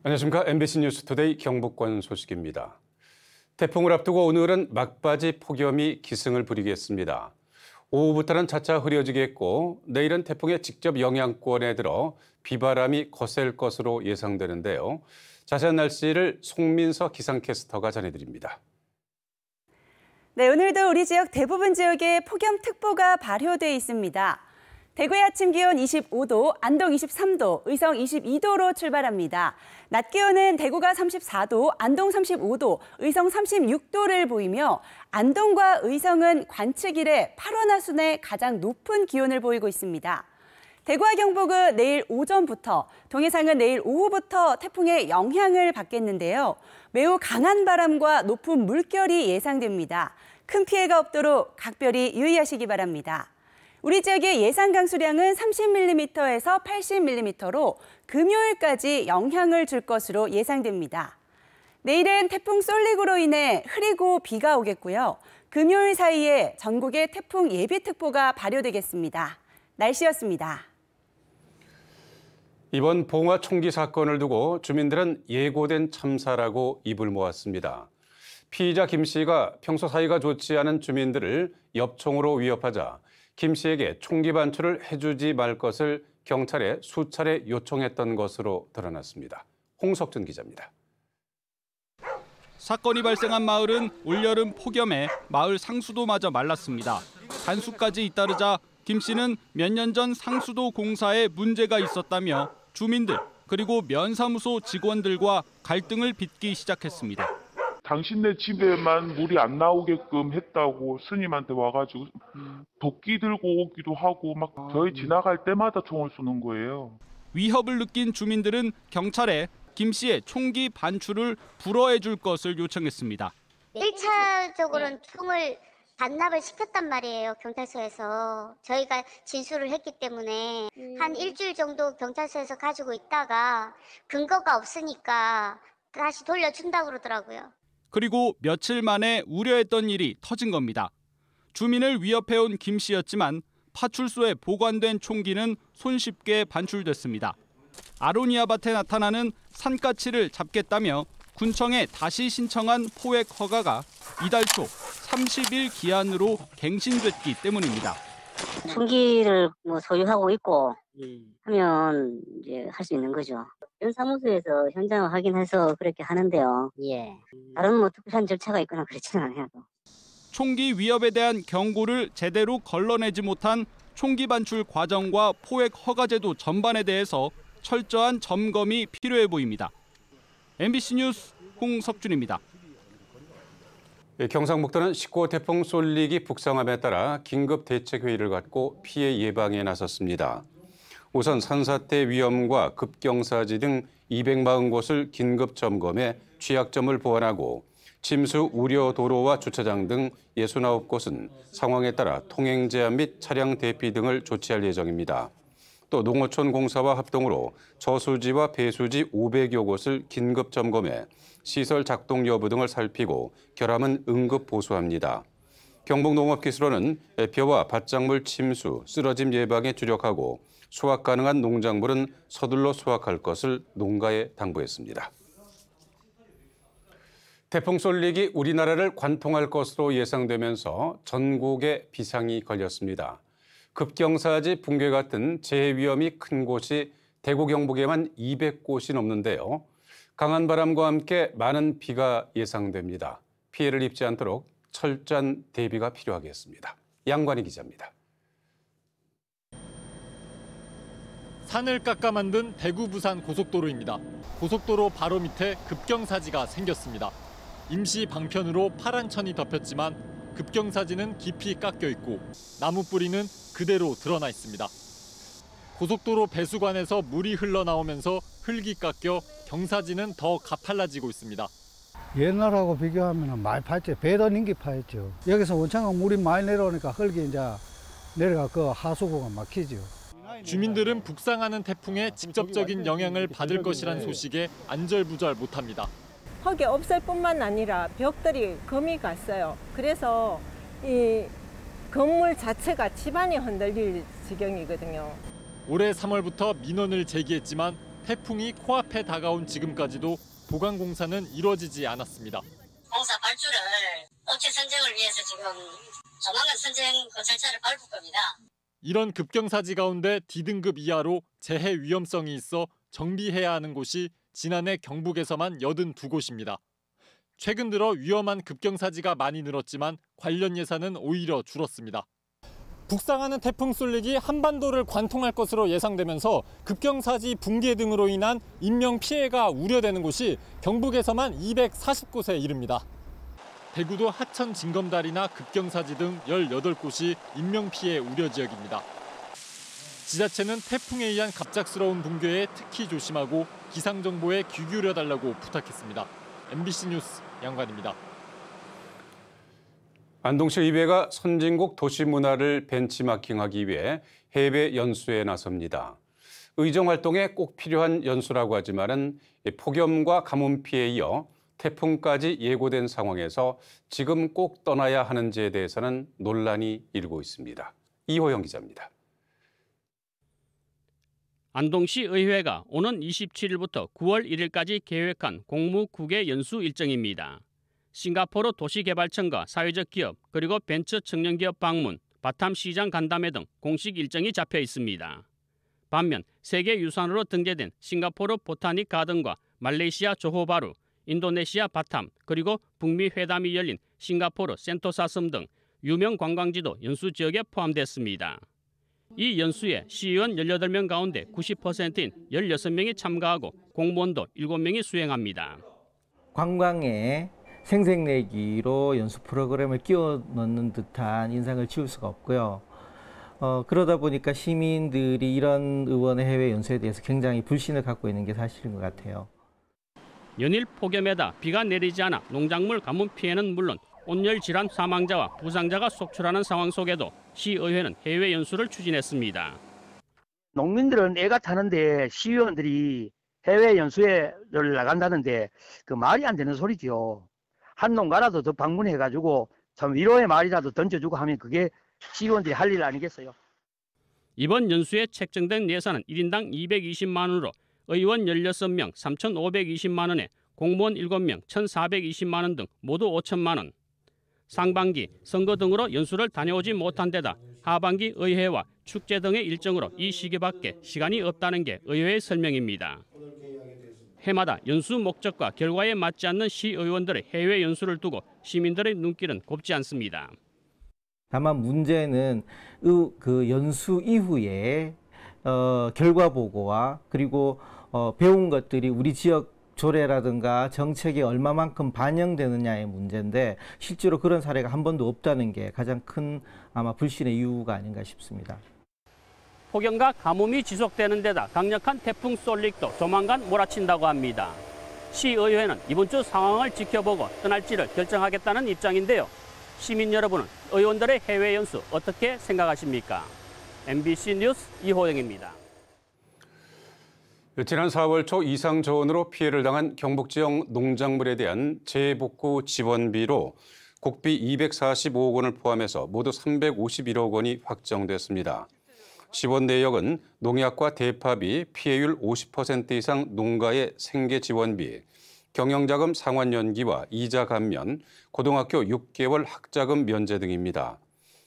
안녕하십니까. MBC 뉴스투데이 경북권 소식입니다. 태풍을 앞두고 오늘은 막바지 폭염이 기승을 부리겠습니다. 오후부터는 차차 흐려지겠고 내일은 태풍의 직접 영향권에 들어 비바람이 거셀 것으로 예상되는데요. 자세한 날씨를 송민서 기상캐스터가 전해드립니다. 네, 오늘도 우리 지역 대부분 지역에 폭염특보가 발효돼 있습니다. 대구의 아침 기온 25도, 안동 23도, 의성 22도로 출발합니다. 낮 기온은 대구가 34도, 안동 35도, 의성 36도를 보이며 안동과 의성은 관측 이래 8월 하순에 가장 높은 기온을 보이고 있습니다. 대구와 경북은 내일 오전부터, 동해상은 내일 오후부터 태풍의 영향을 받겠는데요. 매우 강한 바람과 높은 물결이 예상됩니다. 큰 피해가 없도록 각별히 유의하시기 바랍니다. 우리 지역의 예상 강수량은 30mm에서 80mm로 금요일까지 영향을 줄 것으로 예상됩니다. 내일은 태풍 쏠릭으로 인해 흐리고 비가 오겠고요. 금요일 사이에 전국에 태풍 예비특보가 발효되겠습니다. 날씨였습니다. 이번 봉화 총기 사건을 두고 주민들은 예고된 참사라고 입을 모았습니다. 피의자 김 씨가 평소 사이가 좋지 않은 주민들을 엽총으로 위협하자 김 씨에게 총기 반출을 해주지 말 것을 경찰에 수차례 요청했던 것으로 드러났습니다. 홍석준 기자입니다. 사건이 발생한 마을은 올여름 폭염에 마을 상수도마저 말랐습니다. 단수까지 잇따르자 김 씨는 몇 년 전 상수도 공사에 문제가 있었다며 주민들 그리고 면사무소 직원들과 갈등을 빚기 시작했습니다. 당신네 집에만 물이 안 나오게끔 했다고 스님한테 와가지고 도끼 들고 오기도 하고 막 저희 지나갈 때마다 총을 쏘는 거예요. 위협을 느낀 주민들은 경찰에 김 씨의 총기 반출을 불허해 줄 것을 요청했습니다. 1차적으로는 총을 반납을 시켰단 말이에요. 경찰서에서. 저희가 진술을 했기 때문에 한 일주일 정도 경찰서에서 가지고 있다가 근거가 없으니까 다시 돌려준다고 그러더라고요. 그리고 며칠 만에 우려했던 일이 터진 겁니다. 주민을 위협해온 김 씨였지만 파출소에 보관된 총기는 손쉽게 반출됐습니다. 아로니아밭에 나타나는 산까치를 잡겠다며 군청에 다시 신청한 포획 허가가 이달 초 30일 기한으로 갱신됐기 때문입니다. 총기를 소유하고 있고 하면 이제 할 수 있는 거죠. 면사무소에서 현장을 확인해서 그렇게 하는데요. 다른 특별한 절차가 있거나 그렇지는 않아요. 총기 위협에 대한 경고를 제대로 걸러내지 못한 총기 반출 과정과 포획 허가제도 전반에 대해서 철저한 점검이 필요해 보입니다. MBC 뉴스 홍석준입니다. 경상북도는 19호 태풍 쏠릭이 북상함에 따라 긴급 대책회의를 갖고 피해 예방에 나섰습니다. 우선 산사태 위험과 급경사지 등 240곳을 긴급 점검해 취약점을 보완하고 침수 우려 도로와 주차장 등 69곳은 상황에 따라 통행 제한 및 차량 대피 등을 조치할 예정입니다. 또 농어촌 공사와 합동으로 저수지와 배수지 500여 곳을 긴급 점검해 시설 작동 여부 등을 살피고 결함은 응급 보수합니다. 경북농업기술원은 벼와 밭작물 침수, 쓰러짐 예방에 주력하고 수확 가능한 농작물은 서둘러 수확할 것을 농가에 당부했습니다. 태풍 쏠릭이 우리나라를 관통할 것으로 예상되면서 전국에 비상이 걸렸습니다. 급경사지 붕괴 같은 재해 위험이 큰 곳이 대구 경북에만 200곳이 넘는데요. 강한 바람과 함께 많은 비가 예상됩니다. 피해를 입지 않도록 철저한 대비가 필요하겠습니다. 양관희 기자입니다. 산을 깎아 만든 대구 부산 고속도로입니다. 고속도로 바로 밑에 급경사지가 생겼습니다. 임시 방편으로 파란 천이 덮였지만 급경사지는 깊이 깎여 있고 나무 뿌리는 그대로 드러나 있습니다. 고속도로 배수관에서 물이 흘러나오면서 흙이 깎여 경사지는 더 가팔라지고 있습니다. 옛날하고 비교하면 많이 파였죠. 배도 nin기 파였죠. 여기서 원창강 물이 많이 내려오니까 흙이 이제 내려가 그 하수구가 막히죠. 주민들은 북상하는 태풍에 직접적인 영향을 받을 것이란 소식에 안절부절 못합니다. 흙이 없을 뿐만 아니라 벽들이 금이 갔어요. 그래서 이 건물 자체가 집안이 흔들릴 지경이거든요. 올해 3월부터 민원을 제기했지만 태풍이 코앞에 다가온 지금까지도 보강 공사는 이루어지지 않았습니다. 공사 발주를 업체 선정을 위해서 지금 조만간 선정 그 절차를 밟을 겁니다. 이런 급경사지 가운데 D등급 이하로 재해 위험성이 있어 정비해야 하는 곳이 지난해 경북에서만 82곳입니다. 최근 들어 위험한 급경사지가 많이 늘었지만 관련 예산은 오히려 줄었습니다. 북상하는 태풍 쏠릭이 한반도를 관통할 것으로 예상되면서 급경사지 붕괴 등으로 인한 인명피해가 우려되는 곳이 경북에서만 240곳에 이릅니다. 대구도 하천 징검다리나 급경사지 등 18곳이 인명피해 우려 지역입니다. 지자체는 태풍에 의한 갑작스러운 붕괴에 특히 조심하고 기상정보에 귀 기울여달라고 부탁했습니다. MBC 뉴스 양관입니다. 안동시 의회가 선진국 도시문화를 벤치마킹하기 위해 해외 연수에 나섭니다. 의정 활동에 꼭 필요한 연수라고 하지만은 폭염과 가뭄 피해에 이어 태풍까지 예고된 상황에서 지금 꼭 떠나야 하는지에 대해서는 논란이 일고 있습니다. 이호영 기자입니다. 안동시 의회가 오는 27일부터 9월 1일까지 계획한 공무 9개 연수 일정입니다. 싱가포르 도시개발청과 사회적 기업 그리고 벤처 청년기업 방문, 바탐시장 간담회 등 공식 일정이 잡혀 있습니다. 반면 세계유산으로 등재된 싱가포르 보타닉 가든과 말레이시아 조호바루, 인도네시아 바탐 그리고 북미 회담이 열린 싱가포르 센토사 섬 등 유명 관광지도 연수 지역에 포함됐습니다. 이 연수에 시의원 18명 가운데 90%인 16명이 참가하고 공무원도 7명이 수행합니다. 관광에 생색내기로 연수 프로그램을 끼워 넣는 듯한 인상을 지울 수가 없고요. 그러다 보니까 시민들이 이런 의원의 해외 연수에 대해서 굉장히 불신을 갖고 있는 게 사실인 것 같아요. 연일 폭염에다 비가 내리지 않아 농작물 가뭄 피해는 물론 온열 질환 사망자와 부상자가 속출하는 상황 속에도 시의회는 해외 연수를 추진했습니다. 농민들은 애가 타는데 시의원들이 해외 연수를 나간다는데 그 말이 안 되는 소리죠. 한 농가라도 더 방문해가지고 참 위로의 말이라도 던져주고 하면 그게 시의원들이 할 일 아니겠어요. 이번 연수에 책정된 예산은 1인당 220만 원으로 의원 16명 3,520만 원에 공무원 7명 1,420만 원 등 모두 5천만 원. 상반기 선거 등으로 연수를 다녀오지 못한 데다 하반기 의회와 축제 등의 일정으로 이 시기밖에 시간이 없다는 게 의회의 설명입니다. 해마다 연수 목적과 결과에 맞지 않는 시의원들의 해외 연수를 두고 시민들의 눈길은 곱지 않습니다. 다만 문제는 그 연수 이후에 결과 보고와 그리고 배운 것들이 우리 지역 조례라든가 정책에 얼마만큼 반영되느냐의 문제인데 실제로 그런 사례가 한 번도 없다는 게 가장 큰 아마 불신의 이유가 아닌가 싶습니다. 폭염과 가뭄이 지속되는 데다 강력한 태풍 쏠릭도 조만간 몰아친다고 합니다. 시의회는 이번 주 상황을 지켜보고 떠날지를 결정하겠다는 입장인데요. 시민 여러분은 의원들의 해외 연수 어떻게 생각하십니까? MBC 뉴스 이호영입니다. 지난 4월 초 이상 저온으로 피해를 당한 경북 지역 농작물에 대한 재복구 지원비로 국비 245억 원을 포함해서 모두 351억 원이 확정됐습니다. 지원 내역은 농약과 대파비, 피해율 50% 이상 농가의 생계 지원비, 경영자금 상환 연기와 이자 감면, 고등학교 6개월 학자금 면제 등입니다.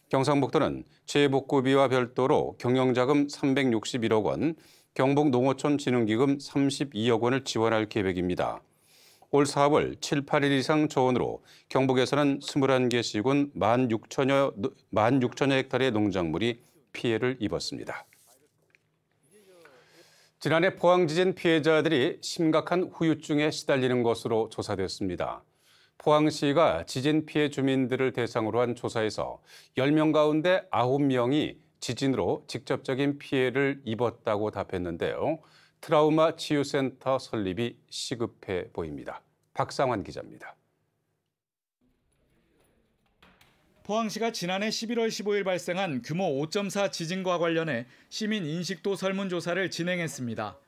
경상북도는 재복구비와 별도로 경영자금 361억 원, 경북농어촌진흥기금 32억 원을 지원할 계획입니다. 올 4월 7, 8일 이상 저온으로 경북에서는 21개 시군 16,000여 헥타르의 농작물이 피해를 입었습니다. 지난해 포항 지진 피해자들이 심각한 후유증에 시달리는 것으로 조사됐습니다. 포항시가 지진 피해 주민들을 대상으로 한 조사에서 10명 가운데 9명이 지진으로 직접적인 피해를 입었다고 답했는데요. 트라우마 치유센터 설립이 시급해 보입니다. 박상환 기자입니다. 포항시가 지난해 11월 15일 발생한 규모 5.4 지진과 관련해 시민 인식도 설문조사를 진행했습니다.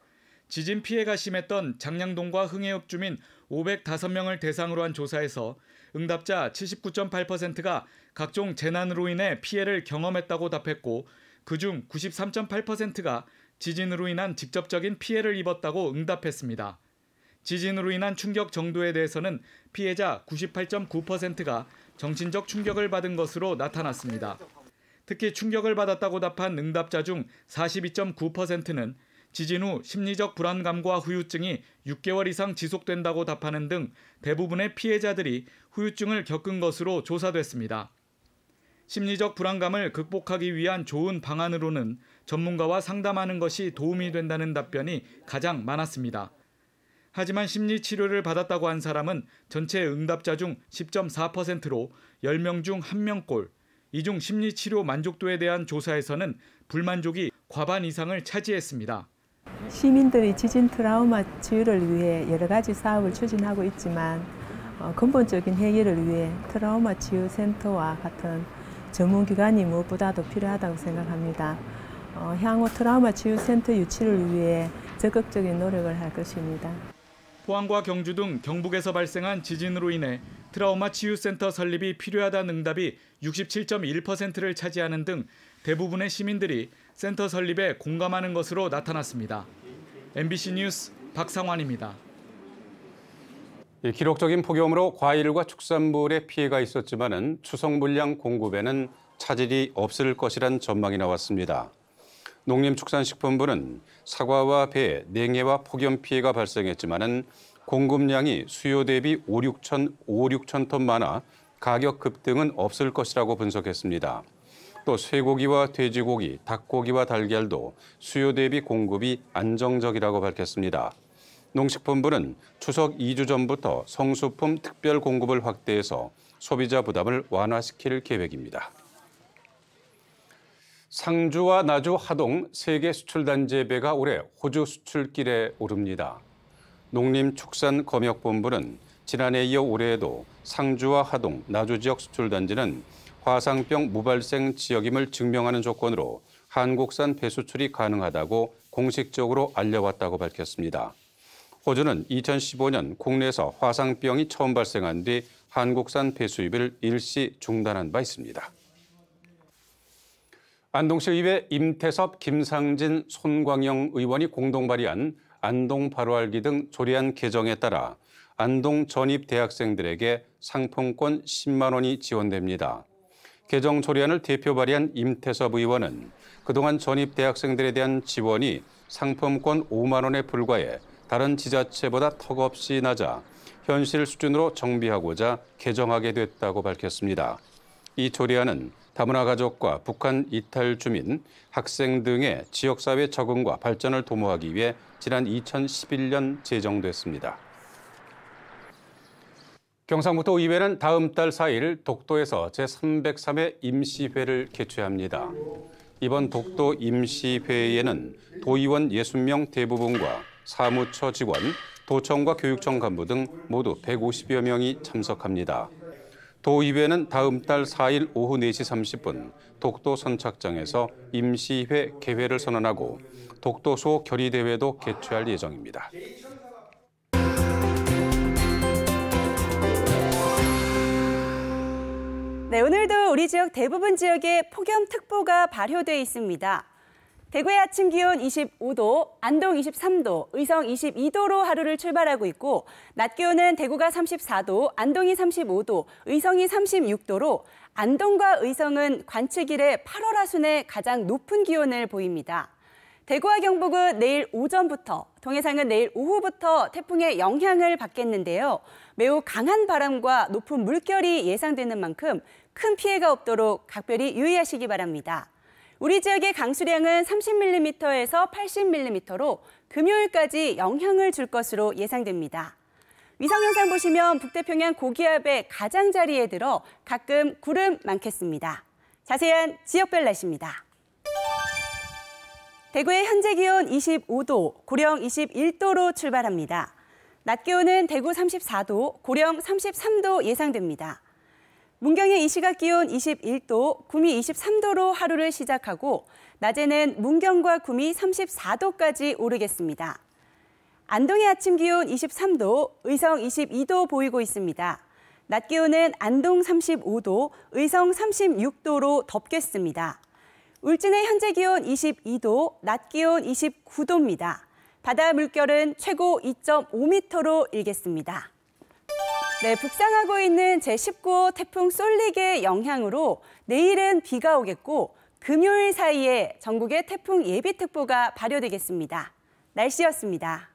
지진 피해가 심했던 장량동과 흥해읍 주민 505명을 대상으로 한 조사에서 응답자 79.8%가 각종 재난으로 인해 피해를 경험했다고 답했고 그중 93.8%가 지진으로 인한 직접적인 피해를 입었다고 응답했습니다. 지진으로 인한 충격 정도에 대해서는 피해자 98.9%가 정신적 충격을 받은 것으로 나타났습니다. 특히 충격을 받았다고 답한 응답자 중 42.9%는 지진 후 심리적 불안감과 후유증이 6개월 이상 지속된다고 답하는 등 대부분의 피해자들이 후유증을 겪은 것으로 조사됐습니다. 심리적 불안감을 극복하기 위한 좋은 방안으로는 전문가와 상담하는 것이 도움이 된다는 답변이 가장 많았습니다. 하지만 심리치료를 받았다고 한 사람은 전체 응답자 중 10.4%로 10명 중 1명꼴, 이 중 심리치료 만족도에 대한 조사에서는 불만족이 과반 이상을 차지했습니다. 시민들이 지진 트라우마 치유를 위해 여러 가지 사업을 추진하고 있지만 근본적인 해결을 위해 트라우마 치유 센터와 같은 전문기관이 무엇보다도 필요하다고 생각합니다. 향후 트라우마 치유 센터 유치를 위해 적극적인 노력을 할 것입니다. 포항과 경주 등 경북에서 발생한 지진으로 인해 트라우마 치유센터 설립이 필요하다는 응답이 67.1%를 차지하는 등 대부분의 시민들이 센터 설립에 공감하는 것으로 나타났습니다. MBC 뉴스 박상환입니다. 기록적인 폭염으로 과일과 축산물에 피해가 있었지만은 추석 물량 공급에는 차질이 없을 것이란 전망이 나왔습니다. 농림축산식품부는 사과와 배, 냉해와 폭염 피해가 발생했지만은 공급량이 수요 대비 5-6천 톤 많아 가격 급등은 없을 것이라고 분석했습니다. 또 쇠고기와 돼지고기, 닭고기와 달걀도 수요 대비 공급이 안정적이라고 밝혔습니다. 농식품부는 추석 2주 전부터 성수품 특별 공급을 확대해서 소비자 부담을 완화시킬 계획입니다. 상주와 나주, 하동 세 개 수출단지의 배가 올해 호주 수출길에 오릅니다. 농림축산검역본부는 지난해에 이어 올해에도 상주와 하동, 나주 지역 수출단지는 화상병 무발생 지역임을 증명하는 조건으로 한국산 배 수출이 가능하다고 공식적으로 알려왔다고 밝혔습니다. 호주는 2015년 국내에서 화상병이 처음 발생한 뒤 한국산 배 수입을 일시 중단한 바 있습니다. 안동시의회 임태섭, 김상진, 손광영 의원이 공동 발의한 안동 바로 알기 등 조례안 개정에 따라 안동 전입 대학생들에게 상품권 10만 원이 지원됩니다. 개정 조례안을 대표 발의한 임태섭 의원은 그동안 전입 대학생들에 대한 지원이 상품권 5만 원에 불과해 다른 지자체보다 턱없이 낮아 현실 수준으로 정비하고자 개정하게 됐다고 밝혔습니다. 이 조례안은 다문화 가족과 북한 이탈 주민, 학생 등의 지역사회 적응과 발전을 도모하기 위해 지난 2011년 제정됐습니다. 경상북도 의회는 다음 달 4일 독도에서 제303회 임시회를 개최합니다. 이번 독도 임시회에는 도의원 60명 대부분과 사무처 직원, 도청과 교육청 간부 등 모두 150여 명이 참석합니다. 도의회는 다음 달 4일 오후 4시 30분 독도 선착장에서 임시회 개회를 선언하고 독도소 결의대회도 개최할 예정입니다. 네, 오늘도 우리 지역 대부분 지역에 폭염특보가 발효돼 있습니다. 대구의 아침 기온 25도, 안동 23도, 의성 22도로 하루를 출발하고 있고 낮 기온은 대구가 34도, 안동이 35도, 의성이 36도로 안동과 의성은 관측 이래 8월 하순에 가장 높은 기온을 보입니다. 대구와 경북은 내일 오전부터, 동해상은 내일 오후부터 태풍의 영향을 받겠는데요. 매우 강한 바람과 높은 물결이 예상되는 만큼 큰 피해가 없도록 각별히 유의하시기 바랍니다. 우리 지역의 강수량은 30mm에서 80mm로 금요일까지 영향을 줄 것으로 예상됩니다. 위성영상 보시면 북태평양 고기압의 가장자리에 들어 가끔 구름 많겠습니다. 자세한 지역별 날씨입니다. 대구의 현재 기온 25도, 고령 21도로 출발합니다. 낮 기온은 대구 34도, 고령 33도 예상됩니다. 문경의 이 시각 기온 21도, 구미 23도로 하루를 시작하고 낮에는 문경과 구미 34도까지 오르겠습니다. 안동의 아침 기온 23도, 의성 22도 보이고 있습니다. 낮 기온은 안동 35도, 의성 36도로 덥겠습니다. 울진의 현재 기온 22도, 낮 기온 29도입니다. 바다 물결은 최고 2.5m로 일겠습니다. 네, 북상하고 있는 제19호 태풍 쏠릭의 영향으로 내일은 비가 오겠고 금요일 사이에 전국에 태풍 예비특보가 발효되겠습니다. 날씨였습니다.